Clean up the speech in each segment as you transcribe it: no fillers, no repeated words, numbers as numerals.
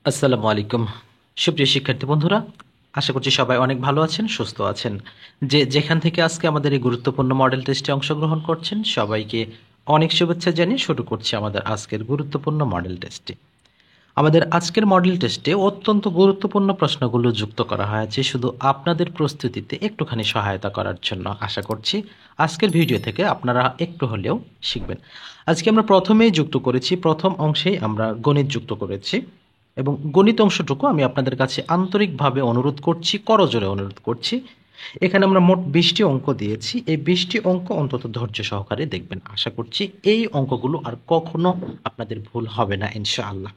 আসসালামু আলাইকুম সুপ্রিয় শিক্ষার্থী বন্ধুরা, আশা করছি সবাই অনেক ভালো আছেন, সুস্থ আছেন। যেখান থেকে আজকে আমাদের এই গুরুত্বপূর্ণ মডেল টেস্টে অংশগ্রহণ করছেন সবাইকে অনেক শুভেচ্ছা জানিয়ে শুরু করছি আমাদের আজকের গুরুত্বপূর্ণ মডেল টেস্টটি। আমাদের আজকের মডেল টেস্টে অত্যন্ত গুরুত্বপূর্ণ প্রশ্নগুলো যুক্ত করা হয়েছে শুধু আপনাদের প্রস্তুতিতে একটুখানি সহায়তা করার জন্য। আশা করছি আজকের ভিডিও থেকে আপনারা একটু হলেও শিখবেন। আজকে আমরা প্রথমেই যুক্ত করেছি, প্রথম অংশেই আমরা গণিত যুক্ত করেছি এবং গণিত অংশটুকু আমি আপনাদের কাছে আন্তরিকভাবে অনুরোধ করছি, করজোরে অনুরোধ করছি। এখানে আমরা মোট 20টি অঙ্ক দিয়েছি, এই 20টি অঙ্ক অন্তত ধৈর্য সহকারে দেখবেন। আশা করছি এই অঙ্কগুলো আর কখনো আপনাদের ভুল হবে না ইনশাআল্লাহ।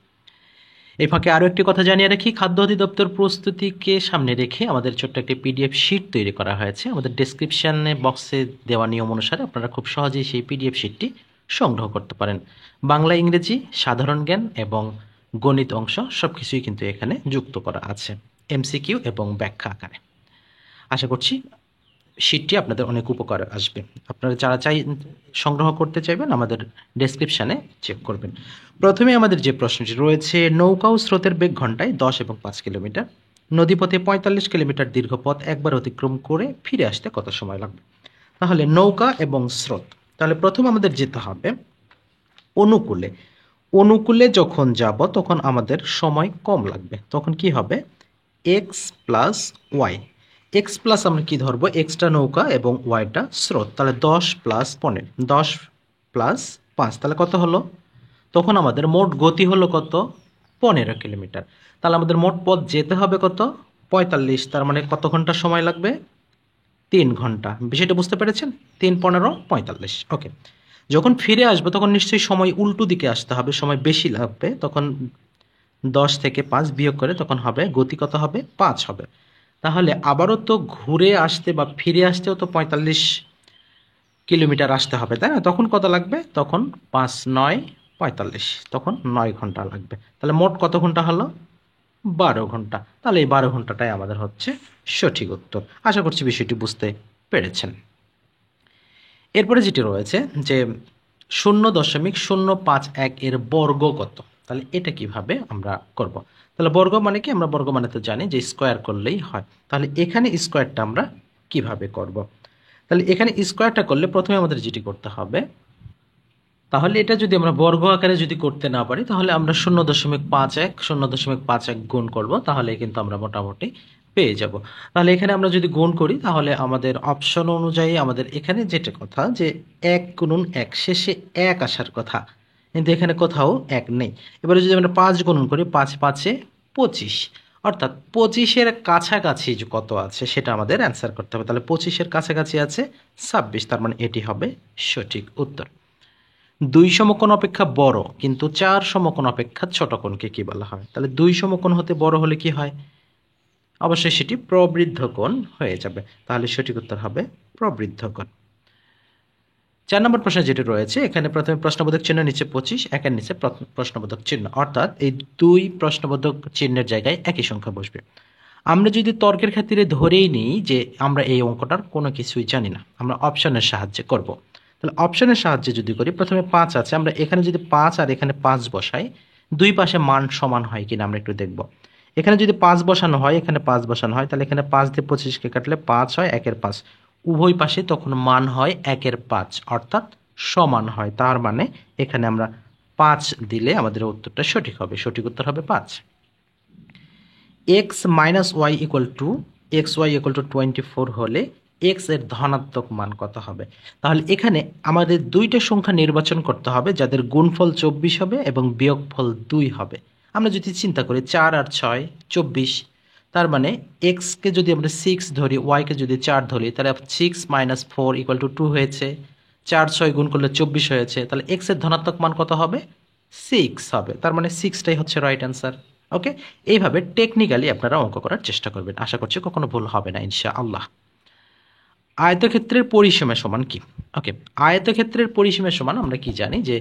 এই ফাঁকে আরও একটি কথা জানিয়ে রাখি, খাদ্য অধিদপ্তর প্রস্তুতিকে সামনে রেখে আমাদের ছোট্ট একটি পিডিএফ শিট তৈরি করা হয়েছে। আমাদের ডেসক্রিপশানে বক্সে দেওয়া নিয়ম অনুসারে আপনারা খুব সহজেই সেই পিডিএফ শিটটি সংগ্রহ করতে পারেন। বাংলা, ইংরেজি, সাধারণ জ্ঞান এবং গণিত অংশ সব কিছুই কিন্তু এখানে যুক্ত করা আছে এমসিকিউ এবং ব্যাখ্যা আকারে। আশা করছি শিটটি আপনাদের অনেক উপকারে আসবে। আপনারা যারা সংগ্রহ করতে চাইবেন আমাদের ডেসক্রিপশানে চেক করবেন। প্রথমে আমাদের যে প্রশ্নটি রয়েছে, নৌকা ও স্রোতের বেগ ঘন্টায় 10 এবং 5 কিলোমিটার, নদীপথে 45 কিলোমিটার দীর্ঘ পথ একবার অতিক্রম করে ফিরে আসতে কত সময় লাগবে? তাহলে নৌকা এবং স্রোত, তাহলে প্রথম আমাদের যেতে হবে অনুকূলে। অনুকূলে যখন যাব তখন আমাদের সময় কম লাগবে, তখন কি হবে? X plus Y. X plus আমরা কি ধরবো? এক্সটা নৌকা এবং ওয়াইটা স্রোত, তাহলে 10 প্লাস 15, 10 প্লাস 5, তাহলে কত হলো? তখন আমাদের মোট গতি হলো কত? 15 কিলোমিটার। তাহলে আমাদের মোট পথ যেতে হবে কত? 45, তার মানে কত ঘন্টা সময় লাগবে? 3 ঘন্টা। বিষয়টা বুঝতে পেরেছেন? 3, 15, 45। ওকে, যখন ফিরে আসবো তখন নিশ্চয়ই সময় উল্টো দিকে আসতে হবে, সময় বেশি লাগবে। তখন 10 থেকে 5 বিয়োগ করে তখন হবে গতি কত হবে? 5 হবে। তাহলে আবারও তো ঘুরে আসতে বা ফিরে আসতেও তো 45 কিলোমিটার আসতে হবে, তাই না? তখন কত লাগবে? তখন 5, 9, 45, তখন 9 ঘন্টা লাগবে। তাহলে মোট কত ঘন্টা হলো? 12 ঘন্টা। তাহলে এই 12 ঘন্টাটাই আমাদের হচ্ছে সঠিক উত্তর। আশা করছি বিষয়টি বুঝতে পেরেছেন। এরপরে যেটি রয়েছে যে 0.051 এর বর্গ কত? তাহলে এটা কিভাবে আমরা করব? তাহলে বর্গ মানে কি? আমরা বর্গ মানে তো জানি যে স্কোয়ার করলেই হয়। তাহলে এখানে স্কোয়ারটা আমরা কিভাবে করব? তাহলে এখানে স্কোয়ারটা করলে প্রথমে আমাদের যেটি করতে হবে, তাহলে এটা যদি আমরা বর্গ আকারে যদি করতে না পারি তাহলে আমরা 0.51 গুণ করব, তাহলে কিন্তু আমরা মোটামুটি পেয়ে যাব। তাহলে এখানে আমরা যদি গুণ করি তাহলে আমাদের অপশন অনুযায়ী আমাদের এখানে যেটা কথা যে 1 গুণন 1, শেষে 1 আসার কথা, কিন্তু এখানে কোথাও 1 নেই। এবারে যদি আমরা 5 গুণন করি, 5 5 25, অর্থাৎ 25-এর কাছাকাছি যে কত আছে সেটা আমাদের অ্যান্সার করতে হবে। তাহলে 25-এর কাছাকাছি আছে 26, তার মানে এটি হবে সঠিক উত্তর। 2 সমকোণ অপেক্ষা বড় কিন্তু 4 সমকোণ অপেক্ষা ছোট কোণকে কি বলা হয়? তাহলে 2 সমকোণ হতে বড় হলে কি হয়? অবশ্যই সেটি প্রবৃদ্ধ কোণ হয়ে যাবে। তাহলে সঠিক উত্তর হবে প্রবৃদ্ধ কোণ। 4 নম্বর প্রশ্ন যেটি রয়েছে, এখানে প্রথমে প্রশ্নবোধক চিহ্ন, নিচে 25, একের নিচে প্রশ্নবোধক চিহ্ন, অর্থাৎ এই 2 প্রশ্নবোধক চিহ্নের জায়গায় একই সংখ্যা বসবে। আমরা যদি তর্কের ক্ষেত্রে ধরেই নিই যে আমরা এই অঙ্কটার কোনো কিছুই জানি না, আমরা অপশনের সাহায্যে করব। তাহলে অপশনের সাহায্যে যদি করি, প্রথমে 5 আছে, আমরা এখানে যদি 5 আর এখানে 5 বসাই, দুই পাশে মান সমান হয় কিনা আমরা একটু দেখব। এখানে যদি 5 বসানো হয়, এখানে 5 বসানো হয়, তাহলে এখানে 5 দিয়ে 25কে কাটলে 5 হয়, 1-এর 5, উভয় পাশে তখন মান হয় 1-এর 5, অর্থাৎ সমান হয়। তার মানে এখানে আমরা 5 দিলে আমাদের উত্তরটা সঠিক হবে, সঠিক উত্তর হবে 5। X minus Y equal to X Y equal to 24 হলে এক্স এর ধনাত্মক মান কত হবে? তাহলে এখানে আমাদের দুইটা সংখ্যা নির্বাচন করতে হবে যাদের গুণফল 24 হবে এবং বিয়োগফল 2 হবে। আমরা যদি চিন্তা করি 4 আর 6 24, তার মানে এক্সকে যদি আমরা 6 ধরি, ওয়াইকে যদি 4 ধরি, তাহলে 6 মাইনাস 4 ইকুয়াল টু 2 হয়েছে, 4 6 গুণ করলে 24 হয়েছে। তাহলে এক্স এর ধনাত্মক মান কত হবে? 6 হবে। তার মানে 6টাই হচ্ছে রাইট অ্যান্সার। ওকে, এইভাবে টেকনিক্যালি আপনারা অঙ্ক করার চেষ্টা করবেন, আশা করছি কখনো ভুল হবে না ইনশাআল্লাহ। আয়তক্ষেত্রের পরিসীমা সমান কি? ওকে, আয়তক্ষেত্রের পরিসীমা সমান আমরা কি জানি যে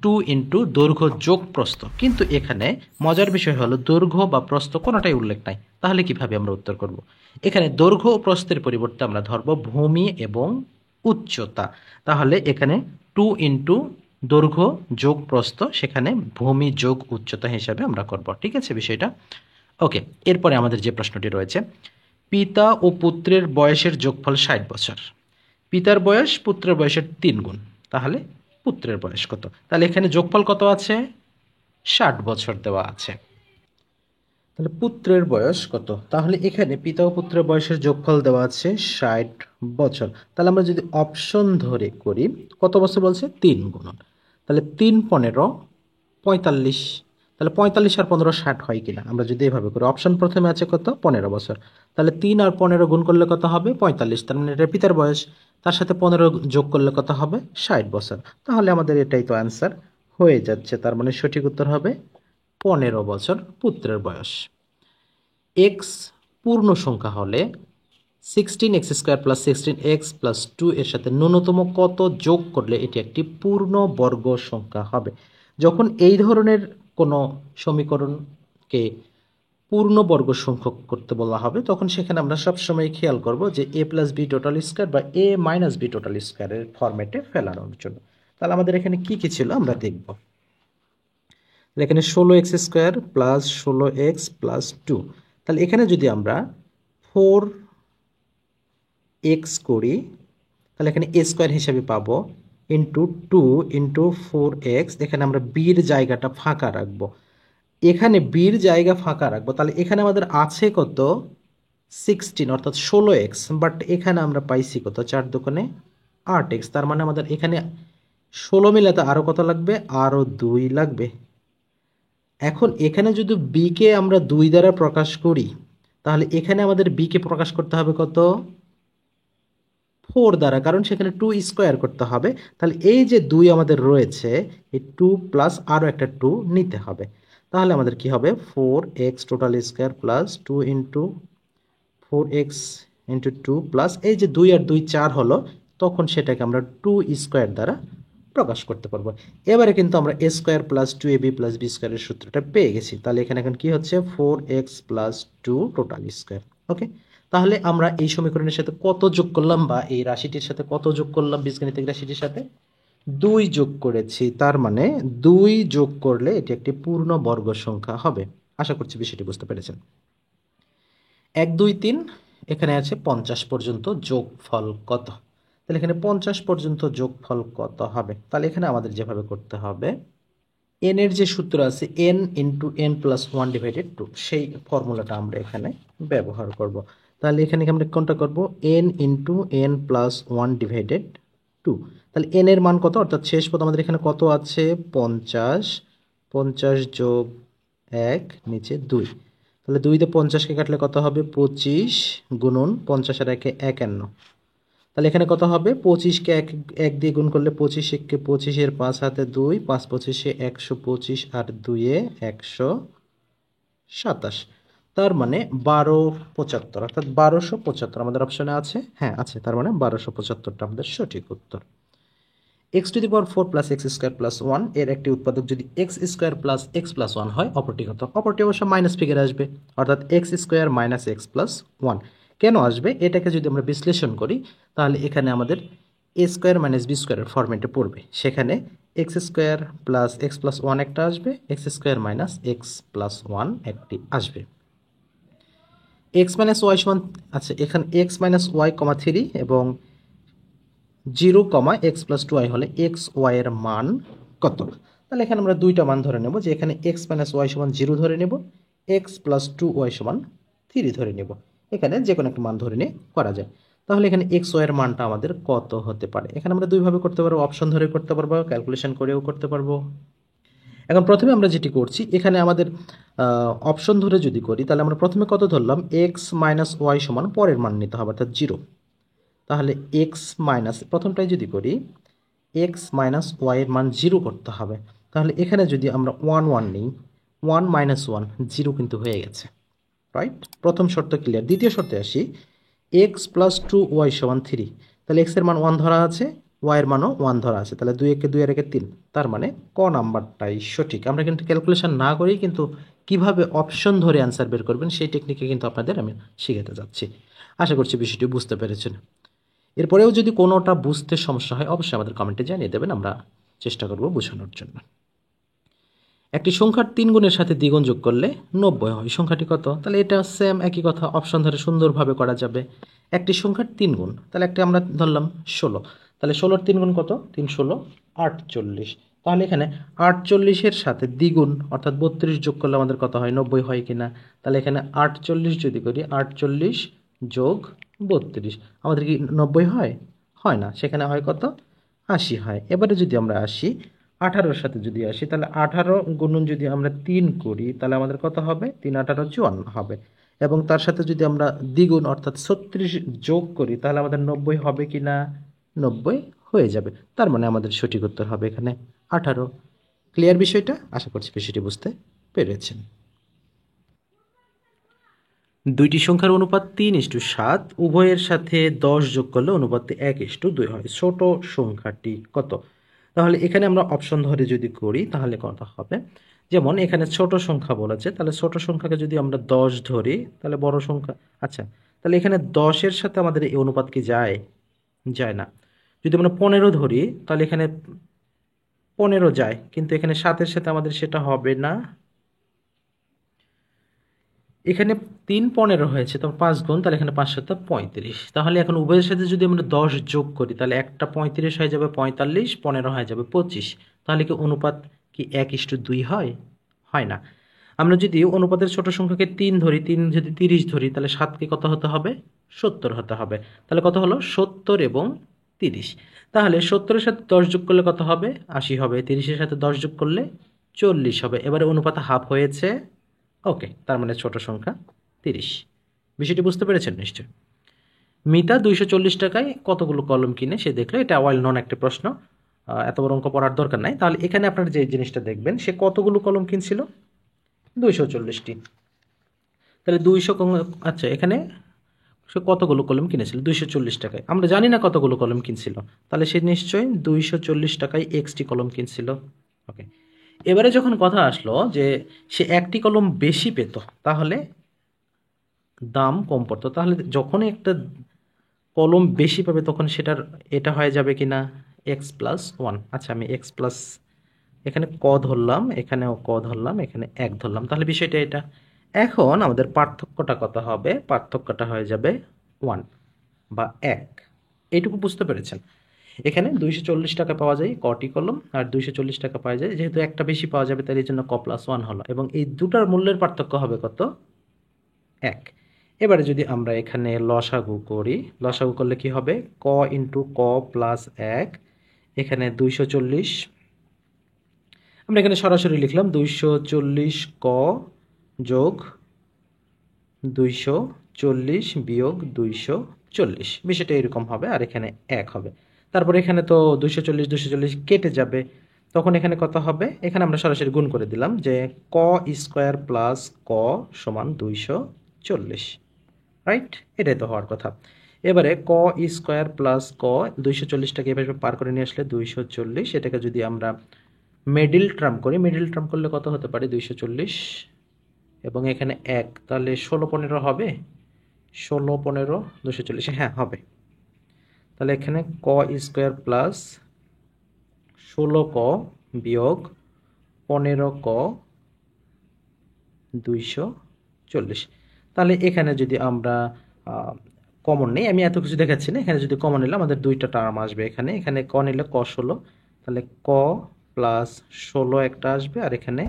2 ইন্টু দৈর্ঘ্য যোগ প্রস্থ, কিন্তু এখানে মজার বিষয় হলো দৈর্ঘ্য বা প্রস্থ কোনোটাই উল্লেখ নাই। তাহলে কিভাবে আমরা উত্তর করব? এখানে দৈর্ঘ্য ও প্রস্থের পরিবর্তে আমরা ধরব ভূমি এবং উচ্চতা। তাহলে এখানে 2 ইন্টু দৈর্ঘ্য যোগ প্রস্থ, সেখানে ভূমি যোগ উচ্চতা হিসাবে আমরা করব। ঠিক আছে বিষয়টা? ওকে, এরপরে আমাদের যে প্রশ্নটি রয়েছে, পিতা ও পুত্রের বয়সের যোগফল 60 বছর। পিতার বয়স পুত্রের বয়সের 3 গুণ, তাহলে পুত্রের বয়স কত? তাহলে এখানে যোগফল কত আছে? 60 বছর দেওয়া আছে। তাহলে পুত্রের বয়স কত? তাহলে এখানে পিতা ও পুত্রের বয়সের যোগফল দেওয়া আছে 60 বছর। তাহলে আমরা যদি অপশন ধরে করি, কত বছর বলছে? 3 গুণন। তাহলে 3 15 45। তাহলে 45 আর 15 60 হয় কিনা আমরা যদি এভাবে করি, অপশন প্রথমে আছে কত? 15 বছর। তাহলে 3 আর 15 গুণ করলে কত হবে? 45। তার মানে এটা পিতার বয়স, তার সাথে 15 যোগ করলে কত হবে? 60 বছর। তাহলে আমাদের এটাই তো অ্যান্সার হয়ে যাচ্ছে। তার মানে সঠিক উত্তর হবে 15 বছর পুত্রের বয়স। এক্স পূর্ণ সংখ্যা হলে 16x² প্লাস 16x+2 এর সাথে ন্যূনতম কত যোগ করলে এটি একটি পূর্ণ বর্গ সংখ্যা হবে? যখন এই ধরনের কোনো সমীকরণকে পূর্ণ বর্গ সংখ্যক করতে বলা হবে, তখন সেখানে আমরা সবসময় খেয়াল করব যে a+b টোটাল স্কোয়ার বা a-b টোটাল স্কোয়ারের ফরম্যাটে ফেলানোর জন্য। তাহলে আমাদের এখানে কি কি ছিল আমরা দেখব। এখানে 16x² প্লাস 16x+2। তাহলে এখানে যদি আমরা 4x করি, তাহলে এখানে a স্কোয়ার হিসেবে পাবো ইন্টু 2 ইন্টু 4x। এখানে আমরা বির জায়গাটা ফাঁকা রাখবো, এখানে বির জায়গা ফাঁকা রাখবো। তাহলে এখানে আমাদের আছে কত? 16 অর্থাৎ 16x, বাট এখানে আমরা পাইছি কত? 4 দোকানে 8x। তার মানে আমাদের এখানে 16 মিলাতে আরও কত লাগবে? আরও 2 লাগবে। এখন এখানে যদি বিকে আমরা 2 দ্বারা প্রকাশ করি, তাহলে এখানে আমাদের বিকে প্রকাশ করতে হবে কত? 4 দ্বারা, কারণ সেখানে 2 স্কোয়ার করতে হবে। তাহলে এই যে 2 আমাদের রয়েছে, এই 2 প্লাস আরও একটা 2 নিতে হবে। তাহলে আমাদের কি হবে? 4x total square plus 2 into 4x into 2 plus এই যে 2 আর 2 4 হলো, তখন সেটাকে আমরা 2 স্কোয়ার দ্বারা প্রকাশ করতে পারবো। এবারে কিন্তু আমরা a square plus 2ab plus b স্কোয়ারের সূত্রটা পেয়ে গেছি। তাহলে এখানে এখন কি হচ্ছে? 4x plus 2 total square. ওকে, তাহলে আমরা এই সমীকরণের সাথে কত যোগ করলাম, বা এই রাশিটির সাথে কত যোগ করলাম? বীজগাণিতিক রাশিটির সাথে 2 যোগ করেছি। তার মানে 2 যোগ করলে এটি একটি পূর্ণ বর্গ সংখ্যা হবে। আশা করছি বিষয়টি বুঝতে পেরেছেন। 1 2 3 এখানে আছে 50 পর্যন্ত যোগফল কত? তাহলে এখানে 50 পর্যন্ত যোগফল কত হবে? তাহলে এখানে আমাদের যেভাবে করতে হবে, n এর যে সূত্র আছে n into n plus 1 divided 2, সেই ফর্মুলাটা আমরা এখানে ব্যবহার করব। তাহলে এখানে আমরা কোনটা করব? n into n plus 1 divided 2। তাহলে n এর মান কত? অর্থাৎ শেষ পদ আমাদের এখানে কত আছে? 50। 50 যোগ 1 নিচে 2। তাহলে 2 দিয়ে 50কে কাটলে কত হবে? 25 গুণন 50 আর 1 51। তাহলে এখানে কত হবে? 25কে 1 দিয়ে গুণ করলে 25 1 25 এর 5 হাতে 2, 5 25 125 আর 2 127। তার মানে 1275, অর্থাৎ 1275 আমাদের অপশনে আছে। হ্যাঁ আছে, তার মানে 1275টা আমাদের সঠিক উত্তর। x⁴ প্লাস x² প্লাস 1 এর একটি উৎপাদক যদি x² প্লাস x প্লাস 1 হয়, অপরটি কত? অপরটি অবশ্য মাইনাস ফিগার আসবে, অর্থাৎ x² মাইনাস x প্লাস 1। কেন আসবে? এটাকে যদি আমরা বিশ্লেষণ করি, তাহলে এখানে আমাদের a স্কোয়ার মাইনাস বি স্কোয়ারের ফরম্যাটে পড়বে। সেখানে x² প্লাস x প্লাস 1 একটা আসবে, x² মাইনাস x প্লাস 1 একটি আসবে। x মাইনাস ওয়াই সমান, আচ্ছা এখানে x মাইনাস ওয়াই কমা 3 এবং 0 কমা x প্লাস 2y হলে x y এর মান কত? তাহলে এখানে আমরা দুইটা মান ধরে নেব, যে এখানে x মাইনাস ওয়াই সমান 0 ধরে নেব, x প্লাস 2y সমান 3 ধরে নেব। এখানে যে কোনো একটা মান ধরে নিয়ে করা যায়। তাহলে এখানে x y এর মানটা আমাদের কত হতে পারে? এখানে আমরা দুইভাবে করতে পারবো, অপশন ধরে করতে পারবো, ক্যালকুলেশন করেও করতে পারবো। এখন প্রথমে আমরা যেটি করছি, এখানে আমাদের অপশন ধরে যদি করি, তাহলে আমরা প্রথমে কত ধরলাম? x মাইনাস ওয়াই সমান পরের মান নিতে হবে, অর্থাৎ 0। তাহলে x মাইনাস, প্রথমটাই যদি করি, x মাইনাস ওয়াই এর মান 0 করতে হবে। তাহলে এখানে যদি আমরা 1 1 নিই, 1 মাইনাস 1 0 কিন্তু হয়ে গেছে, রাইট? প্রথম শর্ত ক্লিয়ার। দ্বিতীয় শর্তে আসি, x প্লাস 2y সমান 3। তাহলে x এর মান 1 ধরা আছে, y এর মানও 1 ধরা আছে। তাহলে 2 একে 2 আর একে 3, তার মানে ক নাম্বারটাই সঠিক। আমরা কিন্তু ক্যালকুলেশন না করেই কিন্তু কিভাবে অপশন ধরে অ্যান্সার বের করবেন সেই টেকনিকে কিন্তু আপনাদের আমি শিখাতে যাচ্ছি। আশা করছি বিষয়টি বুঝতে পেরেছেন। এরপরেও যদি কোনোটা বুঝতে সমস্যা হয়, অবশ্যই আমাদের কমেন্টে জানিয়ে দেবেন, আমরা চেষ্টা করব বোঝানোর জন্য। একটি সংখ্যার 3 গুণের সাথে দ্বিগুণ যোগ করলে 90 হয়, সংখ্যাটি কত? তাহলে এটা সেম একই কথা, অপশন ধরে সুন্দরভাবে করা যাবে। একটি সংখ্যার 3 গুণ, তাহলে একটা আমরা ধরলাম 16, তাহলে 16-র 3 গুণ কত? 3 16 48। তাহলে এখানে 48-এর সাথে দ্বিগুণ অর্থাৎ 32 যোগ করলে আমাদের কত হয়? 90 হয় কিনা? তাহলে এখানে 48 যদি করি, 48 যোগ 32 আমাদের কি 90 হয়? হয় না, সেখানে হয় কত? 80 হয়। এবারে যদি আমরা আসি 18-র সাথে যদি আসি, তাহলে 18 গুণন যদি আমরা 3 করি তাহলে আমাদের কত হবে? 3 18 54 হবে। এবং তার সাথে যদি আমরা দ্বিগুণ অর্থাৎ 36 যোগ করি তাহলে আমাদের 90 হবে কি না? 90 হয়ে যাবে। তার মানে আমাদের সঠিক উত্তর হবে এখানে 18। ক্লিয়ার বিষয়টা? আশা করছি বিষয়টি বুঝতে পেরেছেন। দুইটি সংখ্যার অনুপাত 3:7, উভয়ের সাথে 10 যোগ করলে অনুপাতটি 1:2 হয়, ছোট সংখ্যাটি কত? তাহলে এখানে আমরা অপশন ধরে যদি করি তাহলে কত হবে? যেমন এখানে ছোট সংখ্যা বলেছে, তাহলে ছোট সংখ্যাকে যদি আমরা 10 ধরি তাহলে বড় সংখ্যা, আচ্ছা তাহলে এখানে 10-এর সাথে আমাদের এই অনুপাত কি যায়? যায় না। যদি আমরা 15 ধরি তাহলে এখানে 15 যায়, কিন্তু এখানে 7-এর সাথে আমাদের সেটা হবে না। এখানে 3 15 হয়েছে, তো 5 গুণ, তাহলে এখানে 5 7 35। তাহলে এখন উভয়ের সাথে যদি আমরা 10 যোগ করি তাহলে একটা 35 হয়ে যাবে 45, 15 হয়ে যাবে 25। তাহলে কি অনুপাত কি 1:2 হয়? হয় না। আমরা যদি অনুপাতের ছোট সংখ্যাকে 3 ধরি, 3 যদি 30 ধরি তাহলে 7কে কত হতে হবে? 70 হতে হবে। তাহলে কত হলো? 70 এবং 30। তাহলে 70-এর সাথে 10 যোগ করলে কত হবে? 80 হবে। 30-এর সাথে 10 যোগ করলে 40 হবে। এবারে অনুপাত হাফ হয়েছে। ওকে, তার মানে ছোট সংখ্যা 30। বিষয়টি বুঝতে পেরেছেন নিশ্চয়? মিতা 240 টাকায় কতগুলো কলম কিনে সে দেখলো, এটা ওয়েল নন একটা প্রশ্ন, এত বড় অঙ্ক পড়ার দরকার নাই। তাহলে এখানে আপনারা যে জিনিসটা দেখবেন, সে কতগুলো কলম কিনছিল? 240টি। তাহলে 200, আচ্ছা এখানে সে কতগুলো কলম কিনেছিল? 240 টাকায়। আমরা জানি না কতগুলো কলম কিনছিল, তাহলে সে নিশ্চয়ই 240 টাকায় এক্সটি কলম কিনছিল। ওকে, এবারে যখন কথা আসলো যে সে একটি কলম বেশি পেত তাহলে দাম কম পড়তো, তাহলে যখনই একটা কলম বেশি পাবে তখন সেটার এটা হয়ে যাবে কি না? x+1। আচ্ছা আমি x প্লাস এখানে ক ধরলাম, এখানেও ক ধরলাম, এখানে 1 ধরলাম, তাহলে বিষয়টা এটা। এখন আমাদের পার্থক্যটা কত হবে? পার্থক্যটা হয়ে যাবে 1 বা 1। এইটুকু বুঝতে পেরেছেন? এখানে 240 টাকা পাওয়া যায় কটি কলম, আর 240 টাকা পাওয়া যায়, যেহেতু একটা বেশি পাওয়া যাবে তাই এই জন্য ক+1 হলো, এবং এই দুটার মূল্যের পার্থক্য হবে কত? 1। এবারে যদি আমরা এখানে লসাগু করি, লসাগু করলে কি হবে? ক ইন্টু ক প্লাস 1, এখানে 240, আমরা এখানে সরাসরি লিখলাম 240 ক যোগ 240 বিয়োগ 240, বিষয়টা এরকম হবে, আর এখানে 1 হবে। তারপর এখানে তো 240 240 কেটে যাবে, তখন এখানে কত হবে? এখানে আমরা সরাসরি গুণ করে দিলাম যে ক স্কোয়ার প্লাস ক সমান 240, রাইট? এটাই তো হওয়ার কথা। এবারে ক স্কোয়ার প্লাস ক, 240টাকে এভাবে পার করে নিয়ে আসলে 240, এটাকে যদি আমরা মিডল টার্ম করি, মিডল টার্ম করলে কত হতে পারে? 240 এবং এখানে 1, তাহলে 16 15 হবে। 16 15 240, হ্যাঁ হবে। তাহলে এখানে ক স্কোয়ার প্লাস 16 ক বিয়োগ 15 ক 240। তাহলে এখানে যদি আমরা কমন নেই, আমি এত কিছু দেখাচ্ছি না, এখানে যদি কমন নিলে আমাদের দুইটা টার্ম আসবে। এখানে এখানে ক নিলে ক 16, তাহলে ক প্লাস 16 একটা আসবে, আর এখানে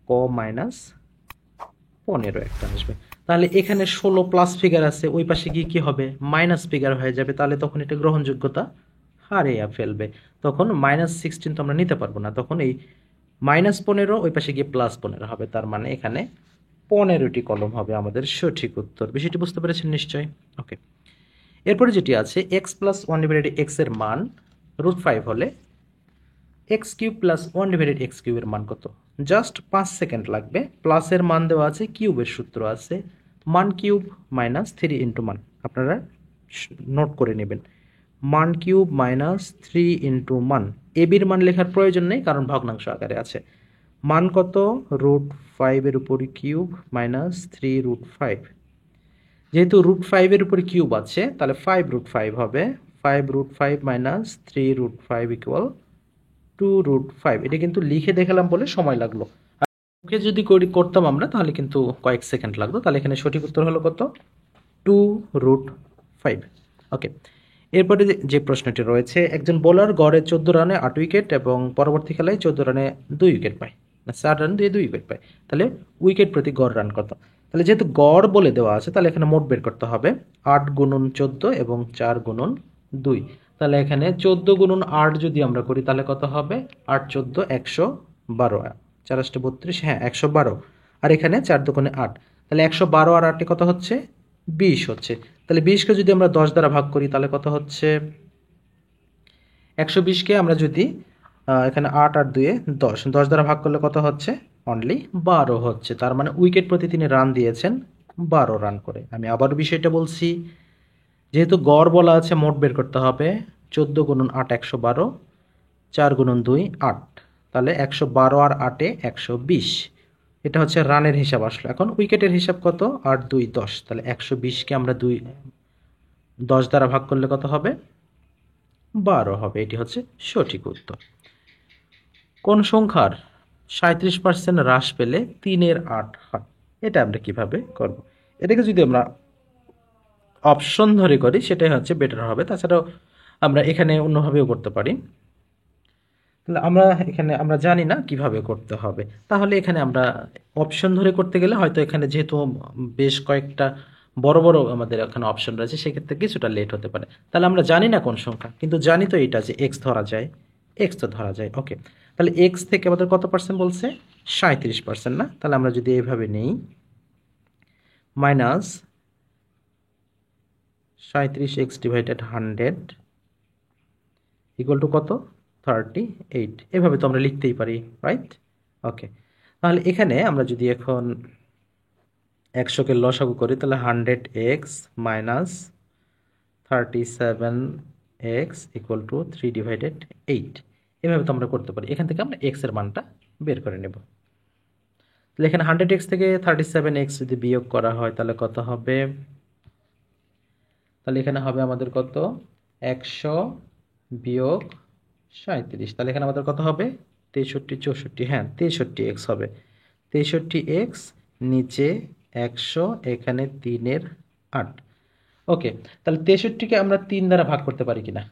ক মাইনাস 15 একটা আসবে। তাহলে এখানে 16 প্লাস ফিগার আছে, ওই পাশে গিয়ে কি হবে? মাইনাস ফিগার হয়ে যাবে, তাহলে তখন এটা গ্রহণযোগ্যতা হারিয়ে ফেলবে। তখন -16 তো আমরা নিতে পারবো না, তখন এই -15 ওই পাশে গিয়ে +15 হবে, তার মানে এখানে 15টি কলম হবে আমাদের সঠিক উত্তর। বিষয়টি বুঝতে পেরেছেন নিশ্চয়ই? ওকে, এরপরে যেটি আছে x+1/x এর মান √5 হলে x³ + 1/x³ এর মান কত? জাস্ট 5 সেকেন্ড লাগবে। প্লাসের মান দেওয়া আছে, কিউবের সূত্র আছে মান কিউব মাইনাস 3 ইন্টু মান, আপনারা নোট করে নেবেন। মান কিউব মাইনাস 3 ইন্টু মান, এবির মান লেখার প্রয়োজন নেই কারণ ভগ্নাংশ আকারে আছে। মান কত? √5 এর উপরে কিউব মাইনাস 3√5। যেহেতু √5 এর উপরে কিউব আছে তাহলে 5√5 হবে। 5√5 মাইনাস 3√5 ইকুয়াল 2√5, এটা কিন্তু লিখে দেখালাম বলে সময় লাগলো, ওকে যদি করতাম আমরা তাহলে কিন্তু কয়েক সেকেন্ড লাগতো। তাহলে এখানে সঠিক উত্তর হলো কত? 2√5। ওকে, এরপরে যে প্রশ্নটি রয়েছে, একজন বোলার গড়ে 14 রানে 8 উইকেট এবং পরবর্তী খেলায় 14 রানে 2 উইকেট পায়, না 4 রান দিয়ে 2 উইকেট পায়, তাহলে উইকেট প্রতি গড় রান কত? তাহলে যেহেতু গড় বলে দেওয়া আছে তাহলে এখানে মোট বের করতে হবে 8 গুণন 14 এবং 4 গুণন 2। তাহলে এখানে 14 গুণন 8 যদি আমরা করি তাহলে কত হবে? 8 14 112, 4 8 32, হ্যাঁ 112, আর এখানে 4 দুগুণে 8, তাহলে 112 আর 8 কত হচ্ছে? 20 হচ্ছে। তাহলে 20কে যদি আমরা 10 দ্বারা ভাগ করি তাহলে কত হচ্ছে? 120কে আমরা যদি এখানে 8 আর 2 10, 10 দ্বারা ভাগ করলে কত হচ্ছে? অনলি 12 হচ্ছে। তার মানে উইকেট প্রতি তিনি রান দিয়েছেন 12 রান করে। আমি আবার বিষয়টা বলছি, যেহেতু গড় বলা আছে মোট বের করতে হবে 14 গুণন 8 112, 4 গুণন 2 8, তাহলে 112 আর 8 120, এটা হচ্ছে রানের হিসাব আসলো। এখন উইকেটের হিসাব কত? 8 2 10, তাহলে 120কে আমরা 10 দ্বারা ভাগ করলে কত হবে? 12 হবে। এটি হচ্ছে সঠিক উত্তর। কোন সংখ্যার 37% হ্রাস পেলে 3/8 হয়? এটা আমরা কিভাবে করব? এটাকে যদি আমরা অপশন ধরে করি সেটাই হচ্ছে বেটার হবে। তাছাড়াও আমরা এখানে অন্যভাবেও করতে পারি। তাহলে আমরা জানি না কিভাবে করতে হবে, তাহলে এখানে আমরা অপশন ধরে করতে গেলে হয়তো এখানে যেহেতু বেশ কয়েকটা বড় বড় আমাদের এখানে অপশন রয়েছে সেক্ষেত্রে কিছুটা লেট হতে পারে। তাহলে আমরা জানি না কোন সংখ্যা, কিন্তু জানি তো এটা যে এক্স ধরা যায়, এক্স তো ধরা যায়। ওকে, তাহলে এক্স থেকে আমাদের কত পার্সেন্ট বলছে? 37%, না? তাহলে আমরা যদি এইভাবে নেই, minus 37x divided 100 equal to কত? 38। এভাবে তো আমরা লিখতেই পারি, রাইট? ওকে, তাহলে এখানে আমরা যদি এখন 100কে লসাগু করি তাহলে 100x minus 37x equal to 3/8, এভাবে তো আমরা করতে পারি। এখান থেকে আমরা x এর মানটা বের করে নেব। তাহলে এখানে 100x থেকে 37x যদি বিয়োগ করা হয় তাহলে কত হবে? তাহলে এখানে হবে আমাদের কত? 100 বিয়োগ 37, তাহলে এখানে আমাদের কত হবে? 63 64, হ্যাঁ 63x হবে। 63x নিচে 100, এখানে 3/8। ওকে, তাহলে 63কে আমরা 3 দ্বারা ভাগ করতে পারি কিনা?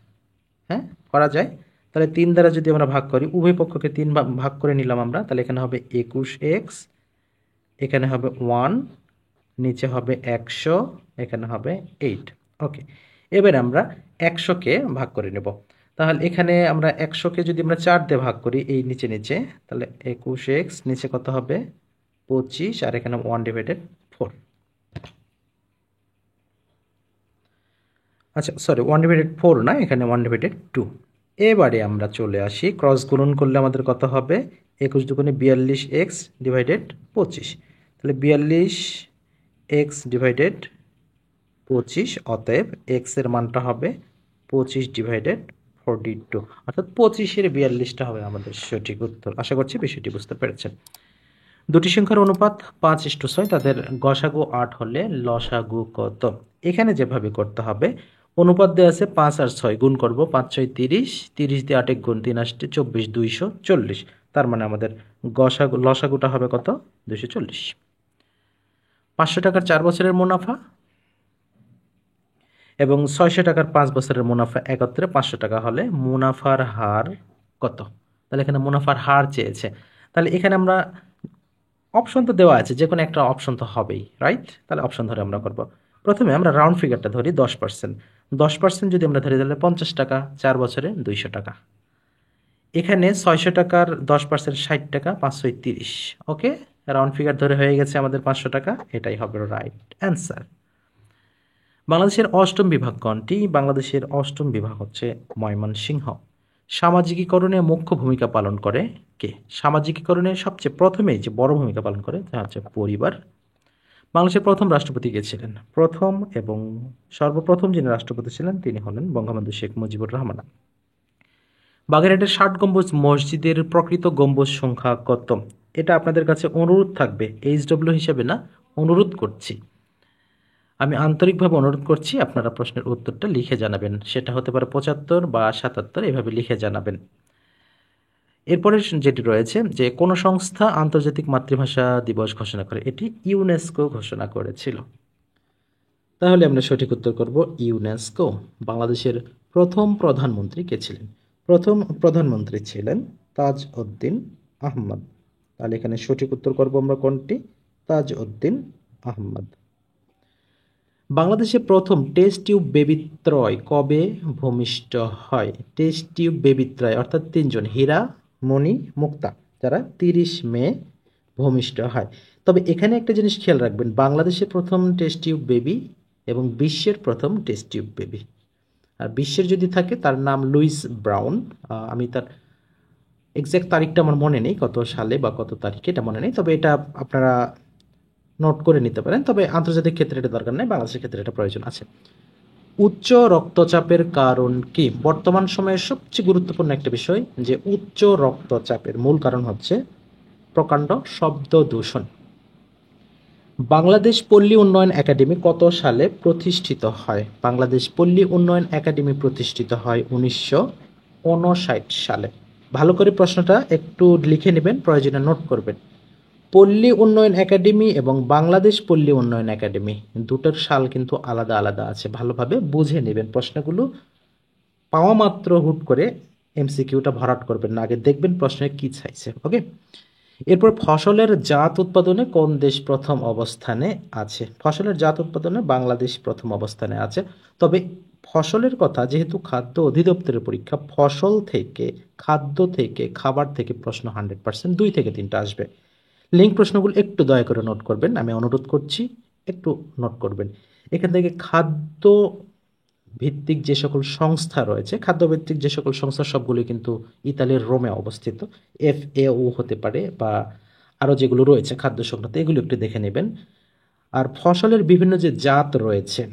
হ্যাঁ, করা যায়। তাহলে 3 দ্বারা যদি আমরা ভাগ করি, উভয় পক্ষকে 3 ভাগ করে নিলাম আমরা, তাহলে এখানে হবে 21x, এখানে হবে 1, নিচে হবে 100, এখানে হবে 8। ওকে, এবার আমরা 100কে ভাগ করে নেব। তাহলে এখানে আমরা 100কে যদি আমরা 4 দিয়ে ভাগ করি এই নিচে নিচে, তাহলে 21x নিচে কত হবে? 25, আর এখানে 1/4। আচ্ছা সরি, 1/4 না, এখানে 1/2। এবারে আমরা চলে আসি, ক্রস গুণন করলে আমাদের কত হবে? 21 দুগুণে 42x ডিভাইডেড 25, তাহলে 42x ডিভাইডেড 25, অতএব x এর মানটা হবে 25/42, অর্থাৎ 25-এর 42টা হবে আমাদের সঠিক উত্তর। আশা করছি বিষয়টি বুঝতে পেরেছেন। দুটি সংখ্যার অনুপাত 5:6, তাদের গসাগু 8 হলে লসাগু কত? এখানে যেভাবে করতে হবে, অনুপাত দেওয়া আছে 5 আর 6, গুণ করব 5 6 30, 30 দিয়ে 8 গুণ 3 আসছে 24, 240, তার মানে আমাদের লসাগুটা হবে কত? 240। 500 টাকার 4 বছরের মুনাফা এবং 600 টাকার 5 বছরের মুনাফা একত্রে 500 টাকা হলে মুনাফার হার কত? তাহলে এখানে মুনাফার হার চেয়েছে, তাহলে এখানে আমরা অপশন তো দেওয়া আছে, যে কোনো একটা অপশন তো হবেই, রাইট? তাহলে অপশন ধরে আমরা করব। প্রথমে আমরা রাউন্ড ফিগারটা ধরি 10%। 10% যদি আমরা ধরি তাহলে 50 টাকা, 4 বছরে 200 টাকা। এখানে 600 টাকার 10% 60 টাকা, 500 30। ওকে, রাউন্ড ফিগার ধরে হয়ে গেছে আমাদের 500 টাকা, এটাই হবে রাইট অ্যান্সার। বাংলাদেশের অষ্টম বিভাগ কোনটি? বাংলাদেশের অষ্টম বিভাগ হচ্ছে ময়মনসিংহ। সামাজিকীকরণে মুখ্য ভূমিকা পালন করে কে? সামাজিকীকরণে সবচেয়ে প্রথমেই যে বড় ভূমিকা পালন করে তা হচ্ছে পরিবার। বাংলাদেশের প্রথম রাষ্ট্রপতি কে ছিলেন? প্রথম এবং সর্বপ্রথম যিনি রাষ্ট্রপতি ছিলেন তিনি হলেন বঙ্গবন্ধু শেখ মুজিবুর রহমান। বাগেরহাটের 60 গম্বুজ মসজিদের প্রকৃত গম্বুজ সংখ্যা কত? এটা আপনাদের কাছে অনুরোধ থাকবে, HW হিসেবে না, অনুরোধ করছি, আমি আন্তরিকভাবে অনুরোধ করছি আপনারা প্রশ্নের উত্তরটা লিখে জানাবেন। সেটা হতে পারে 75 বা 77, এভাবে লিখে জানাবেন। এরপরে যেটি রয়েছে যে কোন সংস্থা আন্তর্জাতিক মাতৃভাষা দিবস ঘোষণা করে, এটি ইউনেস্কো ঘোষণা করেছিল। তাহলে আমরা সঠিক উত্তর করব ইউনেস্কো। বাংলাদেশের প্রথম প্রধানমন্ত্রী কে ছিলেন? প্রথম প্রধানমন্ত্রী ছিলেন তাজ উদ্দিন আহমদ। তাহলে এখানে সঠিক উত্তর করব আমরা কোনটি? তাজ উদ্দিন আহমদ। বাংলাদেশে প্রথম টেস্ট টিউব বেবি ত্রয় কবে ভূমিষ্ঠ হয়? টেস্ট টিউব বেবি ত্রয় অর্থাৎ তিনজন, হীরা, মণি, মুক্তা, যারা 30 মে ভূমিষ্ঠ হয়। তবে এখানে একটা জিনিস খেয়াল রাখবেন, বাংলাদেশের প্রথম টেস্ট টিউব বেবি এবং বিশ্বের প্রথম টেস্ট টিউব বেবি। আর বিশ্বের যদি থাকে তার নাম লুইস ব্রাউন। আমি তার এক্সাক্ট তারিখটা আমার মনে নেই, কত সালে বা কত তারিখে এটা মনে নেই, তবে এটা আপনারা নোট করে নিতে পারেন। তবে আন্তর্জাতিক ক্ষেত্রে এটা দরকার নেই, বাংলাদেশের ক্ষেত্রে এটা প্রয়োজন আছে। উচ্চ রক্তচাপের কারণ কি? বর্তমান সময়ে সবচেয়ে গুরুত্বপূর্ণ একটা বিষয়, যে উচ্চ রক্তচাপের মূল কারণ হচ্ছে প্রকাণ্ড শব্দ দূষণ। বাংলাদেশ পল্লী উন্নয়ন একাডেমি কত সালে প্রতিষ্ঠিত হয়? বাংলাদেশ পল্লী উন্নয়ন একাডেমি প্রতিষ্ঠিত হয় 1959 সালে। ভালো করে প্রশ্নটা একটু লিখে নেবেন, প্রয়োজনে নোট করবেন। পল্লী উন্নয়ন একাডেমি এবং বাংলাদেশ পল্লী উন্নয়ন একাডেমি দুটোর সাল কিন্তু আলাদা আলাদা আছে, ভালোভাবে বুঝে নেবেন। প্রশ্নগুলো পাওয়া মাত্র হুট করে এমসিকিউটা ভরাট করবেন না, আগে দেখবেন প্রশ্নে কি চাইছে। ওকে, এরপর ফসলের জাত উৎপাদনে কোন দেশ প্রথম অবস্থানে আছে? ফসলের জাত উৎপাদনে বাংলাদেশ প্রথম অবস্থানে আছে। তবে ফসলের কথা যেহেতু খাদ্য অধিদপ্তরের পরীক্ষা, ফসল থেকে, খাদ্য থেকে, খাবার থেকে প্রশ্ন 100% 2 থেকে 3টা আসবে। লিঙ্ক প্রশ্নগুলো একটু দয়া করে নোট করবেন, আমি অনুরোধ করছি একটু নোট করবেন। এখান থেকে খাদ্য ভিত্তিক যে সকল সংস্থা রয়েছে, খাদ্যভিত্তিক যে সকল সংস্থা সবগুলি কিন্তু ইতালির রোমে অবস্থিত। FAO হতে পারে বা আরও যেগুলো রয়েছে খাদ্য সংক্রান্ত, এগুলো একটু দেখে নেবেন। আর ফসলের বিভিন্ন যে জাত রয়েছে,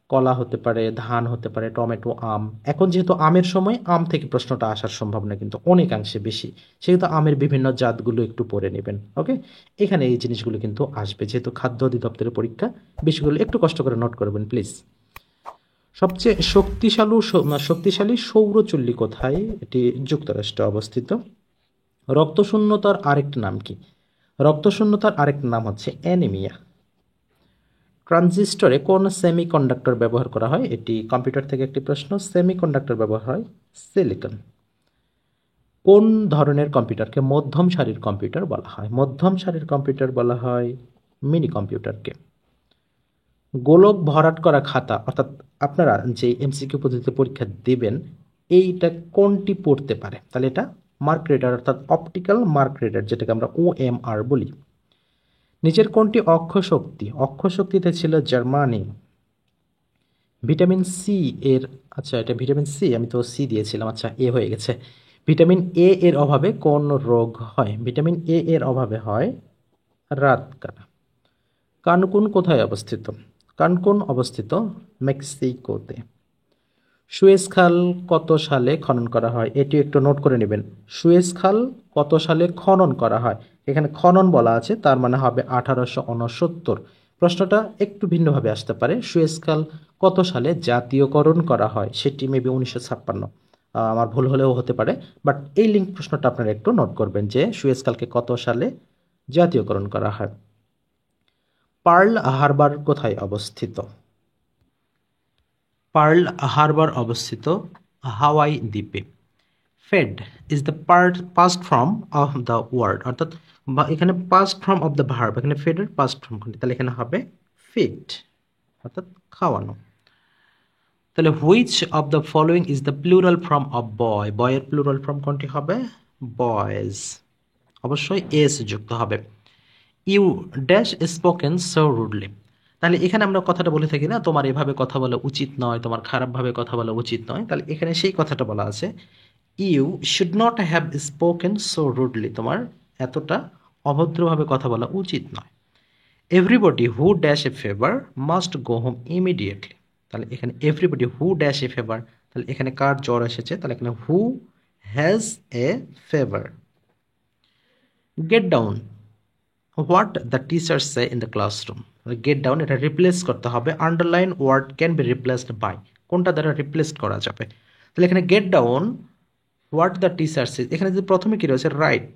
কলা হতে পারে, ধান হতে পারে, টমেটো, আম। এখন যেহেতু আমের সময়, আম থেকে প্রশ্নটা আসার সম্ভাবনা কিন্তু অনেকাংশে বেশি, সেহেতু আমের বিভিন্ন জাতগুলো একটু পড়ে নেবেন। ওকে, এখানে এই জিনিসগুলো কিন্তু আসবে, যেহেতু খাদ্য অধিদপ্তরের পরীক্ষা, বিষয়গুলো একটু কষ্ট করে নোট করবেন প্লিজ। সবচেয়ে শক্তিশালী সৌরচুল্লী কোথায়? এটি যুক্তরাষ্ট্রে অবস্থিত। রক্তশূন্যতার আরেকটা নাম কি? রক্তশূন্যতার আরেকটা নাম হচ্ছে অ্যানিমিয়া। ট্রানজিস্টরে কোন সেমিকন্ডাক্টর ব্যবহার করা হয়? এটি কম্পিউটার থেকে একটি প্রশ্ন। সেমিকন্ডাক্টর ব্যবহার হয় সিলিকন। কোন ধরনের কম্পিউটারকে মধ্যম সারির কম্পিউটার বলা হয়? মধ্যম সারির কম্পিউটার বলা হয় মিনি কম্পিউটারকে। গোলক ভরাট করা খাতা, অর্থাৎ আপনারা যে এমসিকিউ পদ্ধতিতে পরীক্ষা দেবেন, এইটা কোনটি পড়তে পারে? তাহলে এটা মার্ক রিডার, অর্থাৎ অপটিক্যাল মার্ক রিডার, যেটাকে আমরা OMR বলি। নিচের কোনটি অক্ষশক্তি? অক্ষশক্তিতে ছিল জার্মানি। ভিটামিন সি এর, আচ্ছা এটা ভিটামিন সি, আমি তো সি দিয়েছিলাম, আচ্ছা এ হয়ে গেছে। ভিটামিন এ এর অভাবে কোন রোগ হয়? ভিটামিন এ এর অভাবে হয় রাতকানা। কানকুন কোথায় অবস্থিত? কানকুন অবস্থিত মেক্সিকোতে। সুয়েজ খাল কত সালে খনন করা হয়? এটি একটু নোট করে নেবেন। সুয়েজ খাল কত সালে খনন করা হয়? এখানে খনন বলা আছে, তার মানে হবে 1869। প্রশ্নটা একটু ভিন্নভাবে আসতে পারে। সুয়েজ খাল কত সালে জাতীয়করণ করা হয়? সেটি মেবি 1956। আমার ভুল হলেও হতে পারে, বাট এই লিঙ্ক প্রশ্নটা আপনারা একটু নোট করবেন যে সুয়েজ খালকে কত সালে জাতীয়করণ করা হয়। পার্ল হারবার কোথায় অবস্থিত? পার্ল হারবার অবস্থিত হাওয়াই দ্বীপে। Fed is the past form of the word, অর্থাৎ এখানে past form of the verb, এখানে ফেডের পাস্ট ফর্ম কোনটি? তাহলে এখানে হবে ফিড, অর্থাৎ খাওয়ানো। তাহলে which of the following is the plural form of boy? বয়ের প্লুরাল ফর্ম কোনটি হবে? বয়েজ। অবশ্যই এস যুক্ত হবে। You dash spoken so rudely. তাহলে এখানে আমরা কথাটা বলে থাকি না, তোমার এভাবে কথা বলা উচিত নয়, তোমার খারাপভাবে কথা বলা উচিত নয়। তাহলে এখানে সেই কথাটা বলা আছে, you should not have spoken so rudely, তোমার এতটা অভদ্রভাবে কথা বলা উচিত নয়। Everybody who dash a favour must go home immediately. তাহলে এখানে everybody who dash a favour, তাহলে এখানে কার জ্বর এসেছে? তাহলে এখানে who has a favour. Get down what the teacher say in the classroom. Get down এটা রিপ্লেস করতে হবে, underline word can be replaced by, কোনটা দ্বারা রিপ্লেসড করা যাবে? তাহলে এখানে get down what the teacher say, এখানে যে প্রথমে কি রয়েছে রাইট,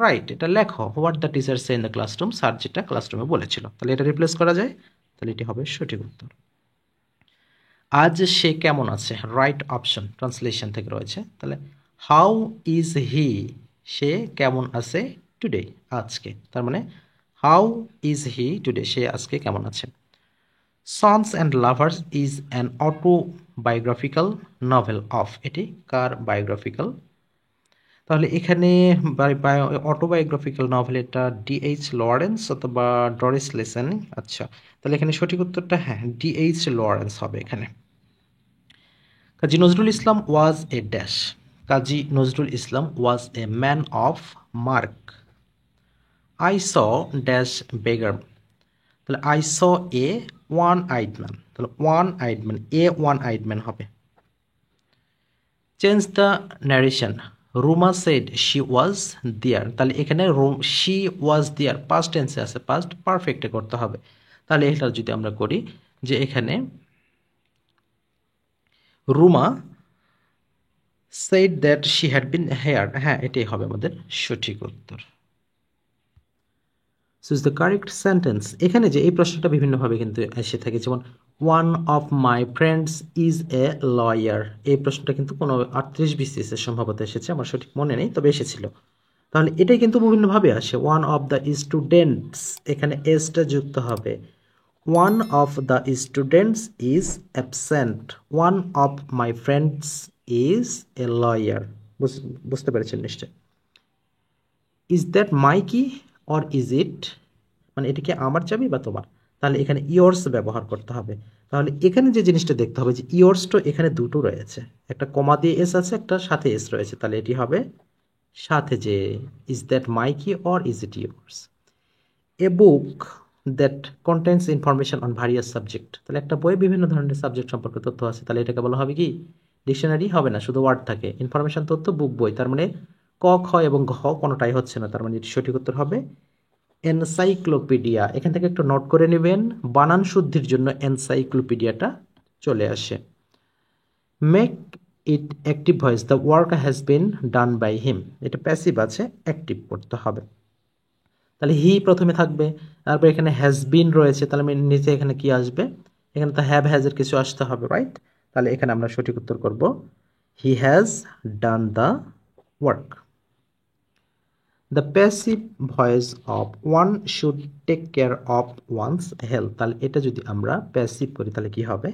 রাইট এটা লেখো, what the teacher say in the classroom, sir যেটা ক্লাসরুমে বলেছিল, তাহলে এটা রিপ্লেস করা যায়, তাহলে এটি হবে সঠিক উত্তর। আজ সে কেমন আছে, রাইট অপশন ট্রান্সলেশন থেকে রয়েছে, তাহলে হাউ ইজ হি, সে কেমন আছে টুডে, আজকে, তার মানে হাউ ইজ হি টুডে, সে আজকে কেমন আছে। Sons and lovers is an autobiographical novel of, এটি কার বায়োগ্রাফিক্যাল, তাহলে এখানে অটোবায়োগ্রাফিক্যাল নভেল এটা ডিএইচ লরেন্স অথবা ডরিস লেসন। আচ্ছা, তাহলে এখানে সঠিক উত্তরটা হ্যাঁ ডিএইচ লরেন্স হবে এখানে। Kazi Nazrul Islam was a dash, Kazi Nazrul Islam was a man of mark. I saw dash beggar, তাহলে I saw a one eyed man, তাহলে one eyed man, a one eyed man হবে। Change the narration, Ruma said she was there, তাহলে এখানে she was there past টেন্সে আছে, past পারফেক্টে করতে হবে, তাহলে এটা যদি আমরা করি যে এখানে Ruma said that she had been here, হ্যাঁ এটাই হবে আমাদের সঠিক উত্তর। So is the correct sentence, এখানে যে এই প্রশ্নটা বিভিন্নভাবে কিন্তু এসে থাকে, যেমন one of my friends is a lawyer, এই প্রশ্নটা কিন্তু কোনো 38 বিসিএসের সম্ভবত এসেছে, আমার সঠিক মনে নেই তবে এসেছিল, তাহলে এটাই কিন্তু বিভিন্নভাবে আসে। ওয়ান অফ দ্য স্টুডেন্টস, এখানে এসটা যুক্ত হবে, one of the students is absent, one of my friends is a lawyer, বুঝতে পেরেছেন নিশ্চয়। ইজ দ্যাট মাই কি অর ইজ ইট, মানে এটা কি আমার চাবি বা তোমার, তাহলে এখানে ইয়র্স ব্যবহার করতে হবে, তাহলে এখানে যে জিনিসটা দেখতে হবে যে ইয়র্সটা এখানে দুটো রয়েছে, একটা কমা দিয়ে এস আছে, একটা সাথে এস রয়েছে, তাহলে এটি হবে সাথে যে ইজ দ্যাট মাই কি or is it yours. A book that contents information on various subject, তাহলে একটা বইয়ে বিভিন্ন ধরনের সাবজেক্ট সম্পর্কে তথ্য আছে, তাহলে এটাকে বলা হবে কি ডিকশনারি, হবে না শুধু ওয়ার্ড থাকে, ইনফরমেশন তথ্য বুক বই, তার মানে ক খ এবং ঘ কোনোটাই হচ্ছে না, তার মানে এটি সঠিক উত্তর হবে এনসাইক্লোপিডিয়া। এখান থেকে একটু নোট করে নেবেন, বানান শুদ্ধির জন্য এনসাইক্লোপিডিয়াটা চলে আসে। Make it active voice, the work has been done by him, এটা প্যাসিভ আছে, অ্যাক্টিভ করতে হবে, তাহলে হি প্রথমে থাকবে, তারপর এখানে হ্যাজ বিন রয়েছে, তাহলে নিচে এখানে কি আসবে, এখানে তো হ্যাভ হ্যাজের কিছু আসতে হবে, রাইট, তাহলে এখানে আমরা সঠিক উত্তর করব he has done the work. The passive voice of one should take care of one's health, তাহলে এটা যদি আমরা প্যাসিভ করি তাহলে কি হবে,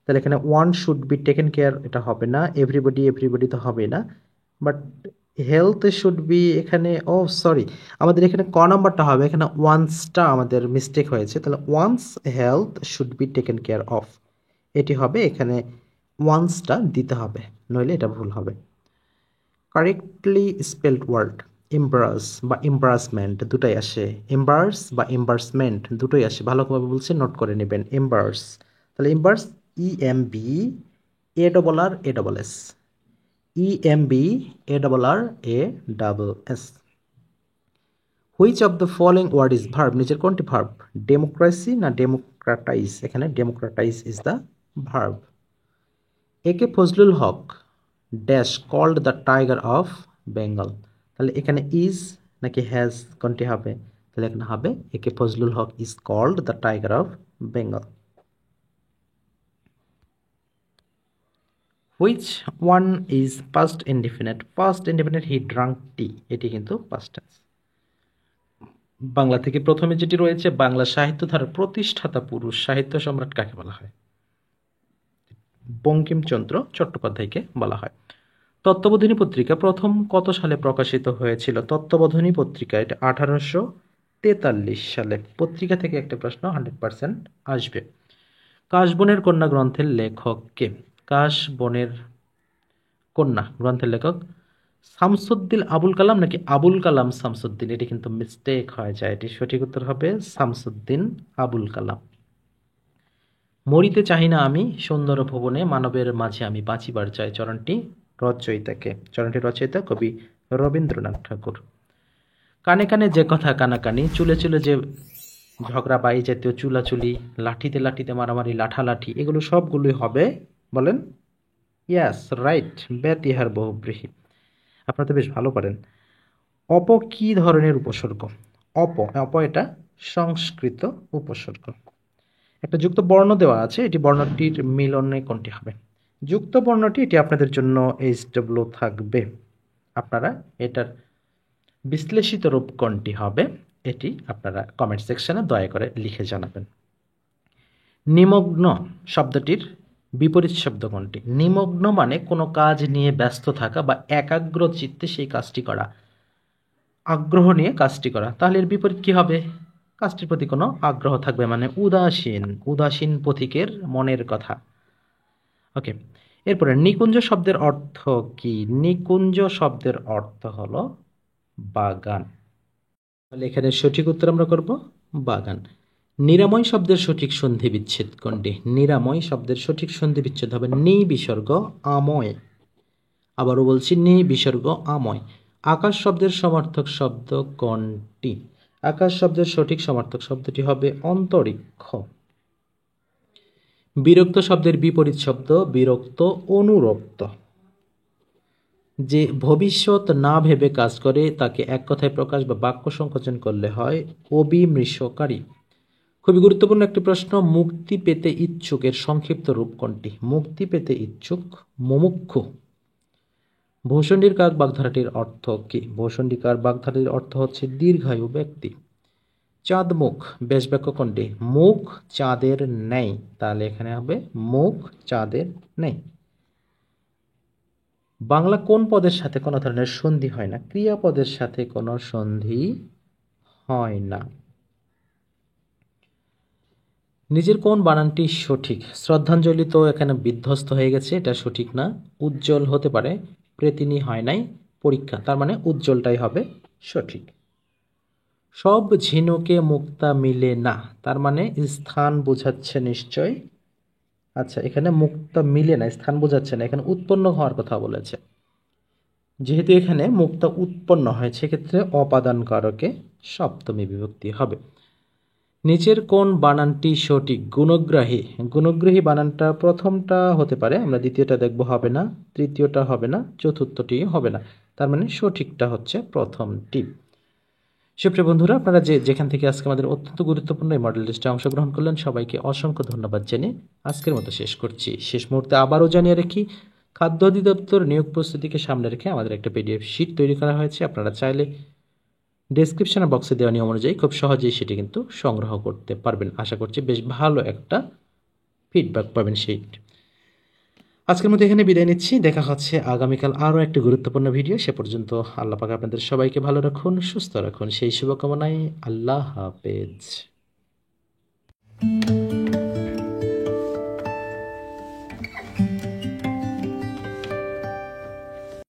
তাহলে এখানে one should be taken care এটা হবে না, এভরিবডি এভরিবডি তো হবে না, বাট হেলথ শুড বি এখানে, ও সরি আমাদের এখানে ক নাম্বারটা হবে, এখানে ওয়ান্সটা আমাদের মিস্টেক হয়েছে, তাহলে one's health should be taken care of, এটি হবে, এখানে ওয়ান্সটা দিতে হবে, নইলে এটা ভুল হবে। কারেক্টলি স্পেলড ওয়ার্ড এম্বারাস বা এম্বারাসমেন্ট দুটোই আসে, এম্বারাস বা এম্বারাসমেন্ট দুটোই আসে, ভালোভাবে বলছে নোট করে নেবেন। এম্বারাস, তাহলে embarrass EMB A double R A double S, EMB A double R A double S. Which of the following word is verb, নিচের কোনটি ভার্ব, ডেমোক্রেসি না ডেমোক্রাটাইজ, এখানে ডেমোক্রাটাইজ is the verb. AK Fazlul Huq dash called the tiger of Bengal, তাহলে এখানে is নাকি has কোনটি হবে, তাহলে এখানে হবে AK Fazlul Huq is called the tiger of Bengal. Which one is past indefinite, past indefinite he drank tea, এটি কিন্তু পাস্ট টেন্স। বাংলা থেকে প্রথমে যেটি রয়েছে, বাংলা সাহিত্য ধারার প্রতিষ্ঠাতা পুরুষ সাহিত্য সম্রাট কাকে বলা হয়, বঙ্কিমচন্দ্র চট্টোপাধ্যায়কে বলা হয়। তত্ত্ববোধিনী পত্রিকা প্রথম কত সালে প্রকাশিত হয়েছিল, তত্ত্ববোধিনী পত্রিকা এটা 1843 সালে, পত্রিকা থেকে একটা প্রশ্ন 100% আসবে। কাশবনের কন্যা গ্রন্থের লেখক কে, কাশবনের কন্যা গ্রন্থের লেখক শামসুদ্দিন আবুল কালাম নাকি আবুল কালাম শামসুদ্দিন, এটি কিন্তু মিস্টেক হয়ে যায়, এটি সঠিক উত্তর হবে শামসুদ্দিন আবুল কালাম। মরিতে চাহি না আমি সুন্দর ভুবনে, মানবের মাঝে আমি বাঁচিবার চাই, চরণটি রচয়িতা কবি রবীন্দ্রনাথ ঠাকুর। কানে কানে যে কথা কানাকানি, চুলে চুলে যে ঝগড়া, বাই জাতীয় চুলাচুলি, লাঠিতে লাঠিতে মারামারি, লাঠালাঠি, এগুলো সবগুলোই হবে বলেন, ইয়াস রাইট, ব্যতিহার বহুব্রীহি। আপনারা তো বেশ ভালো পারেন। অপ কি ধরনের উপসর্গ? অপ অপ এটা সংস্কৃত উপসর্গ। একটা যুক্ত বর্ণ দেওয়া আছে, এটি বর্ণটির মিলনে কোনটি হবে? যুক্ত বর্ণটি, এটি আপনাদের জন্য HW থাকবে। আপনারা এটার বিশ্লেষিত রূপ কোনটি হবে এটি আপনারা কমেন্ট সেকশনে দয়া করে লিখে জানাবেন। নিমগ্ন শব্দটির বিপরীত শব্দ কোনটি? নিমগ্ন মানে কোনো কাজ নিয়ে ব্যস্ত থাকা বা একাগ্র চিত্তে সেই কাজটি করা, আগ্রহ নিয়ে কাজটি করা। তাহলে এর বিপরীত কি হবে? কাজটির প্রতি কোনো আগ্রহ থাকবে মানে উদাসীন, উদাসীন পথিকের মনের কথা। ওকে, এরপরে নিকুঞ্জ শব্দের অর্থ কি? নিকুঞ্জ শব্দের অর্থ হলো বাগান। তাহলে এখানে সঠিক উত্তর আমরা করব বাগান। নিরাময় শব্দের সঠিক সন্ধি বিচ্ছেদ কোনটি? নিরাময় শব্দের সঠিক সন্ধি বিচ্ছেদ হবে নি বিসর্গ আময়। আবারও বলছি, নি বিসর্গ আময়। আকাশ শব্দের সমার্থক শব্দ কোনটি? আকাশ শব্দের সঠিক সমার্থক শব্দটি হবে অন্তরিক্ষ। বিরক্ত শব্দের বিপরীত শব্দ বিরক্ত অনুরক্ত। যে ভবিষ্যৎ না ভেবে কাজ করে তাকে এক কথায় প্রকাশ বা বাক্য সংকোচন করলে হয় অবিমৃষ্যকারী। খুবই গুরুত্বপূর্ণ একটি প্রশ্ন, মুক্তি পেতে ইচ্ছুকের সংক্ষিপ্ত রূপ কোনটি? মুক্তি পেতে ইচ্ছুক মুমুক্ষু। ভূষণ্ডির কাক বাগধারাটির অর্থ কি? ভূষণ্ডিকার বাগধারাটির অর্থ হচ্ছে দীর্ঘায়ু ব্যক্তি। চাঁদ মুখ বেশ বাক্য কোনটি? মুখ চাঁদের ন্যায়। তাহলে এখানে হবে মুখ চাঁদের ন্যায়। বাংলা কোন পদের সাথে কোনো ধরনের সন্ধি হয় না? ক্রিয়াপদের সাথে কোনো সন্ধি হয় না। নিজের কোন বানানটি সঠিক? শ্রদ্ধাঞ্জলি তো এখানে বিধ্বস্ত হয়ে গেছে, এটা সঠিক না। উজ্জ্বল হতে পারে, প্রেতিনী হয় নাই, পরীক্ষা, তার মানে উজ্জ্বলটাই হবে সঠিক। সব ঝিনুকে মুক্তা মিলে না, তার মানে স্থান বোঝাচ্ছে নিশ্চয়। আচ্ছা, এখানে মুক্তা মিলে না, স্থান বোঝাচ্ছে না, এখানে উৎপন্ন হওয়ার কথা বলেছে। যেহেতু এখানে মুক্তা উৎপন্ন হয়, সেক্ষেত্রে অপাদান কারকে সপ্তমী বিভক্তি হবে। নিচের কোন বানানটি সঠিক? গুণগ্রাহী। গুণগ্রাহী বানানটা প্রথমটা হতে পারে, আমরা দ্বিতীয়টা দেখব হবে না, তৃতীয়টা হবে না, চতুর্থটি হবে না, তার মানে সঠিকটা হচ্ছে প্রথমটি। সুপ্রিয় বন্ধুরা, আপনারা যেখান থেকে আজকে আমাদের অত্যন্ত গুরুত্বপূর্ণ এই মডেল টেস্টে অংশগ্রহণ করলেন, সবাইকে অসংখ্য ধন্যবাদ জেনে আজকের মতো শেষ করছি। শেষ মুহূর্তে আবারও জানিয়ে রাখি, খাদ্য অধিদপ্তর নিয়োগ প্রস্তুতিকে সামনে রেখে আমাদের একটা PDF শিট তৈরি করা হয়েছে। আপনারা চাইলে ডেসক্রিপশন বক্সে দেওয়া নিয়ম অনুযায়ী খুব সহজেই সেটি কিন্তু সংগ্রহ করতে পারবেন। আশা করছি বেশ ভালো একটা ফিডব্যাক পাবেন সেই। আজকের মতো এখানে বিদায় নিচ্ছি, দেখা হচ্ছে আগামীকাল আরও একটা গুরুত্বপূর্ণ ভিডিও। সে পর্যন্ত আল্লাহ পাক আপনাদের সবাইকে ভালো রাখুন, সুস্থ রাখুন, সেই শুভকামনায় আল্লাহ হাফেজ।